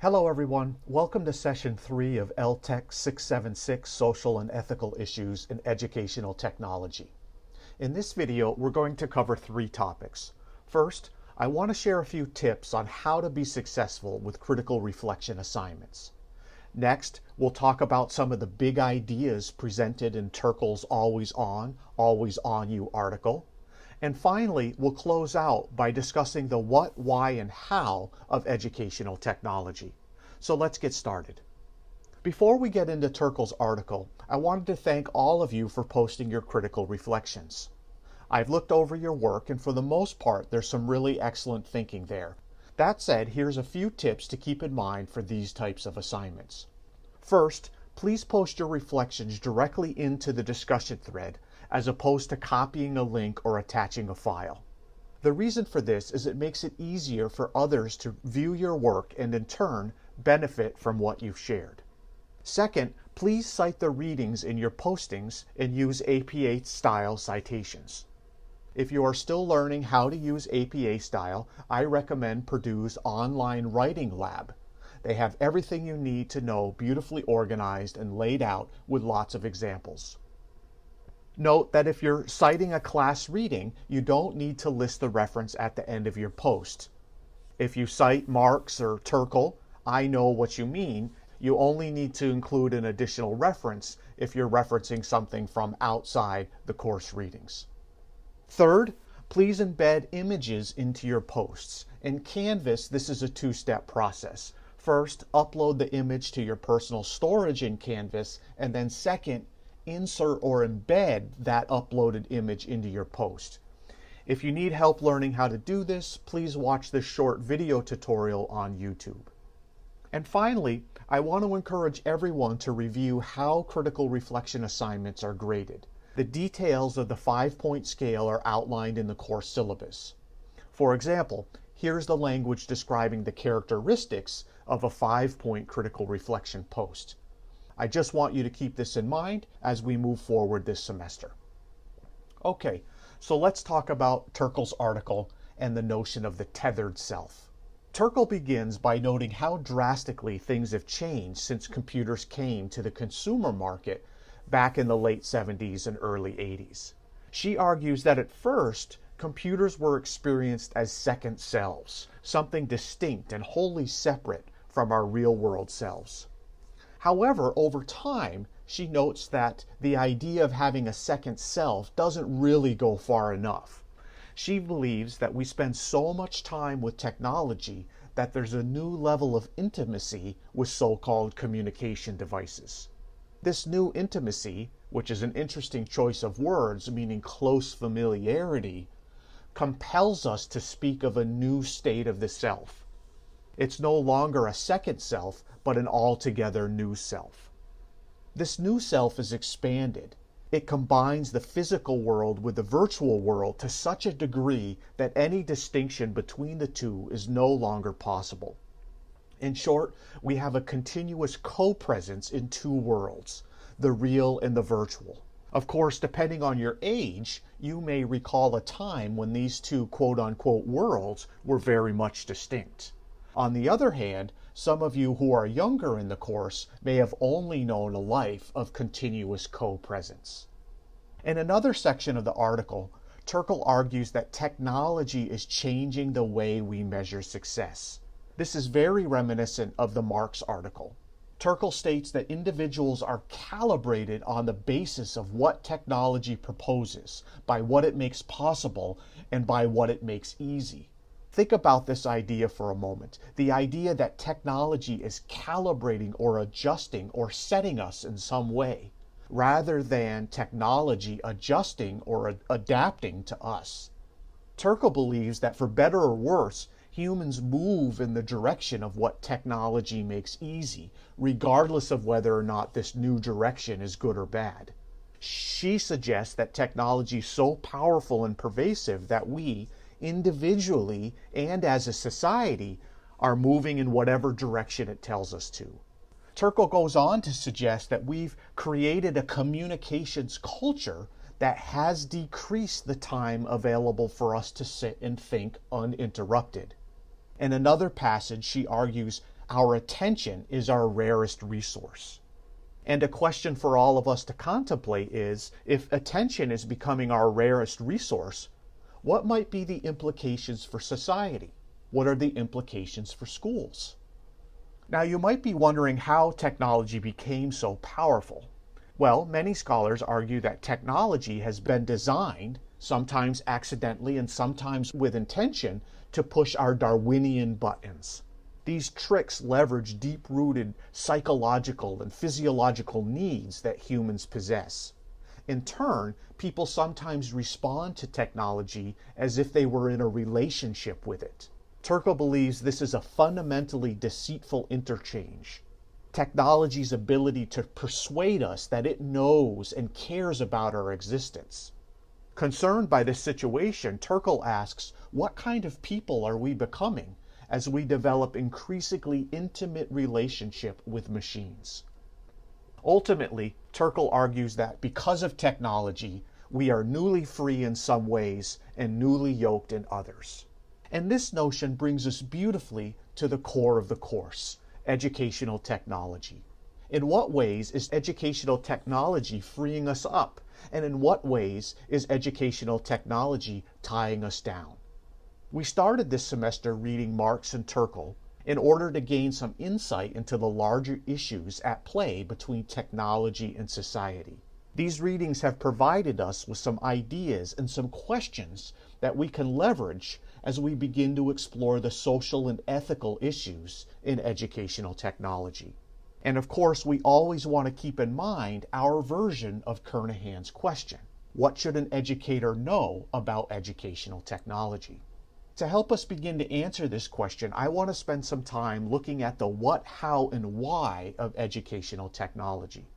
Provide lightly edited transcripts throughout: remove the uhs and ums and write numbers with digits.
Hello everyone, welcome to session 3 of LTEC 676, Social and Ethical Issues in Educational Technology. In this video, we're going to cover 3 topics. First, I want to share a few tips on how to be successful with critical reflection assignments. Next, we'll talk about some of the big ideas presented in Terkel's Always On You article. And finally, we'll close out by discussing the what, why, and how of educational technology. So let's get started. Before we get into Terkel's article, I wanted to thank all of you for posting your critical reflections. I've looked over your work, and for the most part, there's some really excellent thinking there. That said, here's a few tips to keep in mind for these types of assignments. First, please post your reflections directly into the discussion thread, as opposed to copying a link or attaching a file. The reason for this is it makes it easier for others to view your work and in turn benefit from what you've shared. Second, please cite the readings in your postings and use APA style citations. If you are still learning how to use APA style, I recommend Purdue's online writing lab. They have everything you need to know beautifully organized and laid out with lots of examples. Note that if you're citing a class reading, you don't need to list the reference at the end of your post. If you cite Marx or Terkel, I know what you mean. You only need to include an additional reference if you're referencing something from outside the course readings. Third, please embed images into your posts. In Canvas, this is a 2-step process. First, upload the image to your personal storage in Canvas, and then second, insert or embed that uploaded image into your post. If you need help learning how to do this, please watch this short video tutorial on YouTube. And finally, I want to encourage everyone to review how critical reflection assignments are graded. The details of the 5-point scale are outlined in the course syllabus. For example, here's the language describing the characteristics of a 5-point critical reflection post. I just want you to keep this in mind as we move forward this semester. Okay, so let's talk about Terkel's article and the notion of the tethered self. Terkel begins by noting how drastically things have changed since computers came to the consumer market back in the late 70s and early 80s. She argues that at first, computers were experienced as second selves, something distinct and wholly separate from our real-world selves. However, over time, she notes that the idea of having a second self doesn't really go far enough. She believes that we spend so much time with technology that there's a new level of intimacy with so-called communication devices. This new intimacy, which is an interesting choice of words meaning close familiarity, compels us to speak of a new state of the self. It's no longer a second self, but an altogether new self. This new self is expanded. It combines the physical world with the virtual world to such a degree that any distinction between the two is no longer possible. In short, we have a continuous co-presence in two worlds, the real and the virtual. Of course, depending on your age, you may recall a time when these two quote-unquote worlds were very much distinct. On the other hand, some of you who are younger in the course may have only known a life of continuous co-presence. In another section of the article, Terkel argues that technology is changing the way we measure success. This is very reminiscent of the Marx article. Terkel states that individuals are calibrated on the basis of what technology proposes, by what it makes possible, and by what it makes easy. Think about this idea for a moment. The idea that technology is calibrating or adjusting or setting us in some way, rather than technology adjusting or adapting to us. Terkel believes that for better or worse, humans move in the direction of what technology makes easy, regardless of whether or not this new direction is good or bad. She suggests that technology is so powerful and pervasive that we, individually and as a society, are moving in whatever direction it tells us to. Terkel goes on to suggest that we've created a communications culture that has decreased the time available for us to sit and think uninterrupted. In another passage, she argues our attention is our rarest resource. And a question for all of us to contemplate is, if attention is becoming our rarest resource, what might be the implications for society? What are the implications for schools? Now, you might be wondering how technology became so powerful. Well, many scholars argue that technology has been designed, sometimes accidentally and sometimes with intention, to push our Darwinian buttons. These tricks leverage deep-rooted psychological and physiological needs that humans possess. In turn, people sometimes respond to technology as if they were in a relationship with it. Turkle believes this is a fundamentally deceitful interchange. Technology's ability to persuade us that it knows and cares about our existence. Concerned by this situation, Turkle asks, what kind of people are we becoming as we develop increasingly intimate relationship with machines? Ultimately, Turkle argues that because of technology, we are newly free in some ways and newly yoked in others. And this notion brings us beautifully to the core of the course, educational technology. In what ways is educational technology freeing us up? And in what ways is educational technology tying us down? We started this semester reading Marx and Turkle in order to gain some insight into the larger issues at play between technology and society. These readings have provided us with some ideas and some questions that we can leverage as we begin to explore the social and ethical issues in educational technology. And of course, we always want to keep in mind our version of Kernahan's question. What should an educator know about educational technology? To help us begin to answer this question, I want to spend some time looking at the what, how, and why of educational technology.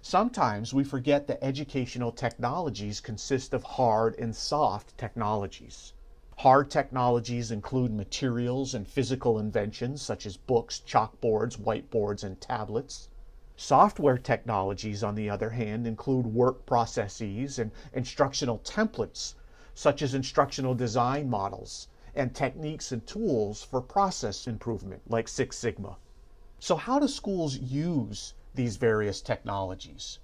Sometimes we forget that educational technologies consist of hard and soft technologies. Hard technologies include materials and physical inventions such as books, chalkboards, whiteboards, and tablets. Software technologies, on the other hand, include work processes and instructional templates such as instructional design models and techniques and tools for process improvement like Six Sigma. So how do schools use these various technologies?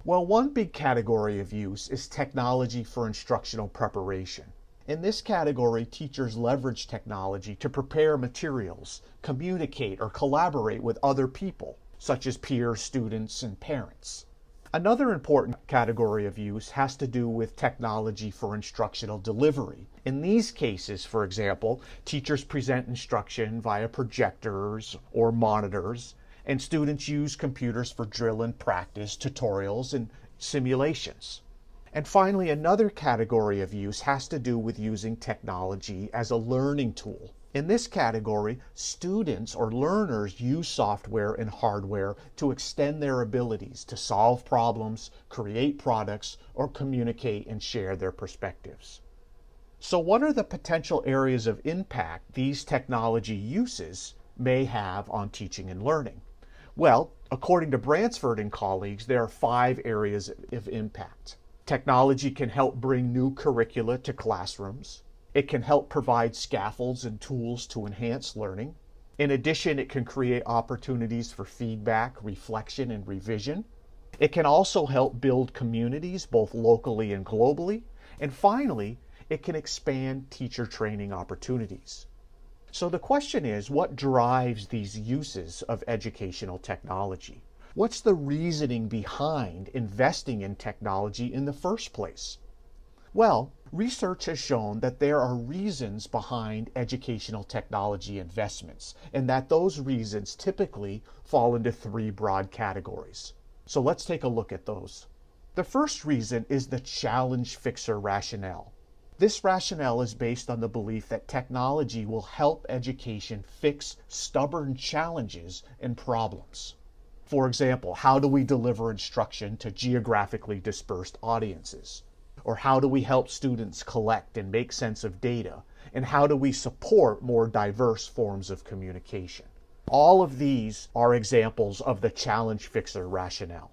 Well, one big category of use is technology for instructional preparation. In this category, teachers leverage technology to prepare materials, communicate, or collaborate with other people, such as peers, students, and parents. Another important category of use has to do with technology for instructional delivery. In these cases, for example, teachers present instruction via projectors or monitors, and students use computers for drill and practice, tutorials, and simulations. And finally, another category of use has to do with using technology as a learning tool. In this category, students or learners use software and hardware to extend their abilities to solve problems, create products, or communicate and share their perspectives. So what are the potential areas of impact these technology uses may have on teaching and learning? Well, according to Bransford and colleagues, there are 5 areas of impact. Technology can help bring new curricula to classrooms. It can help provide scaffolds and tools to enhance learning. In addition, it can create opportunities for feedback, reflection, and revision. It can also help build communities, both locally and globally. And finally, it can expand teacher training opportunities. So the question is, what drives these uses of educational technology? What's the reasoning behind investing in technology in the first place? Well, research has shown that there are reasons behind educational technology investments, and that those reasons typically fall into 3 broad categories. So let's take a look at those. The first reason is the challenge fixer rationale. This rationale is based on the belief that technology will help education fix stubborn challenges and problems. For example, how do we deliver instruction to geographically dispersed audiences? Or how do we help students collect and make sense of data? And how do we support more diverse forms of communication? All of these are examples of the challenge fixer rationale.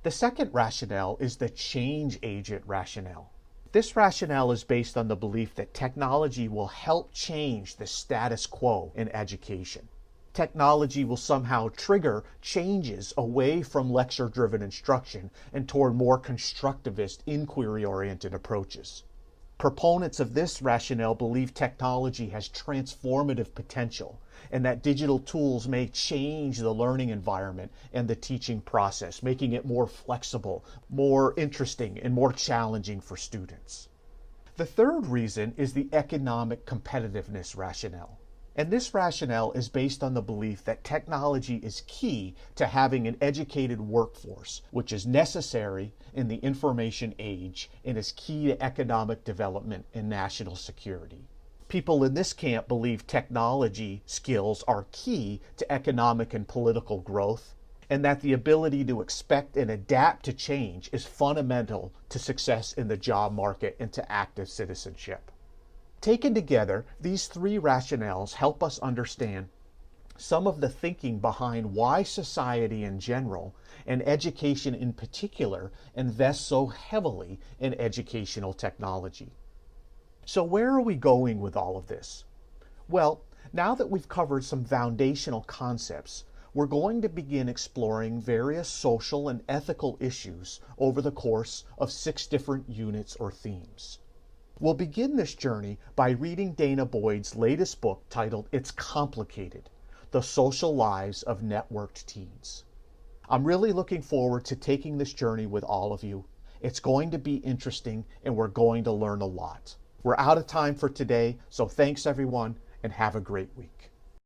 The second rationale is the change agent rationale. This rationale is based on the belief that technology will help change the status quo in education. Technology will somehow trigger changes away from lecture-driven instruction and toward more constructivist, inquiry-oriented approaches. Proponents of this rationale believe technology has transformative potential and that digital tools may change the learning environment and the teaching process, making it more flexible, more interesting, and more challenging for students. The third reason is the economic competitiveness rationale. And this rationale is based on the belief that technology is key to having an educated workforce, which is necessary in the information age and is key to economic development and national security. People in this camp believe technology skills are key to economic and political growth, and that the ability to expect and adapt to change is fundamental to success in the job market and to active citizenship. Taken together, these three rationales help us understand some of the thinking behind why society in general, and education in particular, invests so heavily in educational technology. So where are we going with all of this? Well, now that we've covered some foundational concepts, we're going to begin exploring various social and ethical issues over the course of 6 different units or themes. We'll begin this journey by reading Dana Boyd's latest book titled It's Complicated: The Social Lives of Networked Teens. I'm really looking forward to taking this journey with all of you. It's going to be interesting and we're going to learn a lot. We're out of time for today, so thanks everyone and have a great week.